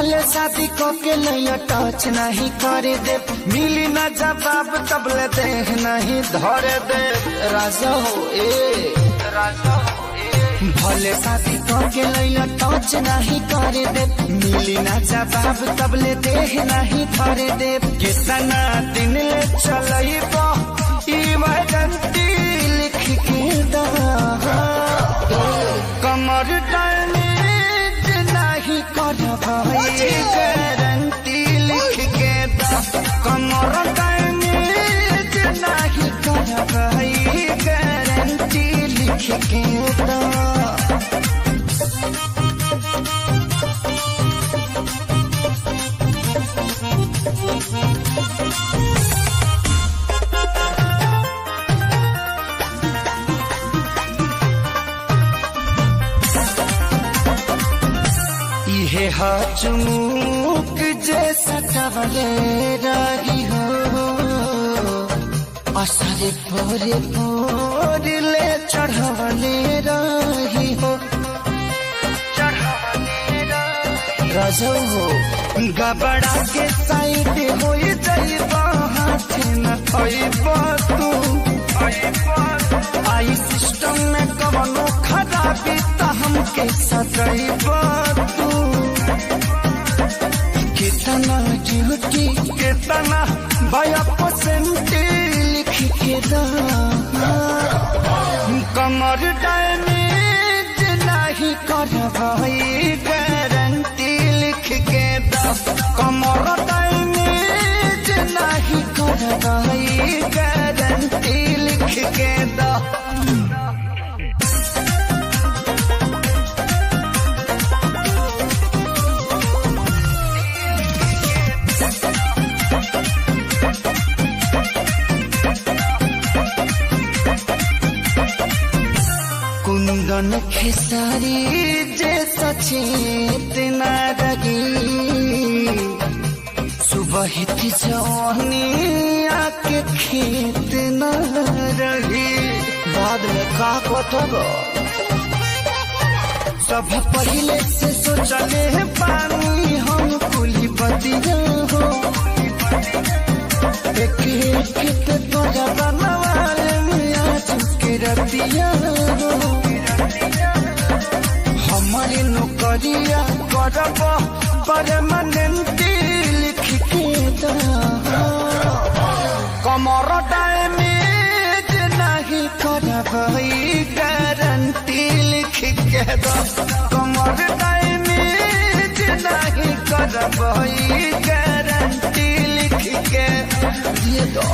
भले शादी को के नैया टच नहीं करे दे, मिली ना जवाब तबले देह नहीं धरे दे। राजा हो ए राजा हो ए, भले शादी को के नैया टच नहीं करे दे, मिली ना जवाब तबले देह नहीं धरे दे। कितना दिन ले चलइबो इमरजेंसी लिख के दा, कमर डैमेज नहीं करबई गारंटी लिख के दा, कमर डैमेज नहीं करबई गारंटी लिख के दा। ये चुमुक जैसा टवले रही हो, असरे पोरे पोरले चढ़वले रही हो। राजा हो गबड़ा के साइड हो जाइबा, हाथ न थइबा तू। आई सिस्टम में कवनो खराबी त हमके सदैबा तू। कितना ड्यूटी कितना बाया परसेंट लिख के दा, कमर डैमेज नहीं करबई गारंटी लिख के दा, कमर डैमेज नहीं करबई गारंटी लिख के दा। कुंदन खेसारी जैसा चेतना रगी, सुबह की जवानी आके खेत न रही। बाद में का कटोगो सब पहले से सोचले पानी हम कुली बतिया हो। एक एक पे तोरा बनवाले मियाँ चुके रतिया हो। हमारी नौकरिया करब परमानेंट लिख के दा, कमर डैमेज नहीं करबई गारंटी लिख के दा, कमर डैमेज नहीं करबई गारंटी लिख के दे दो।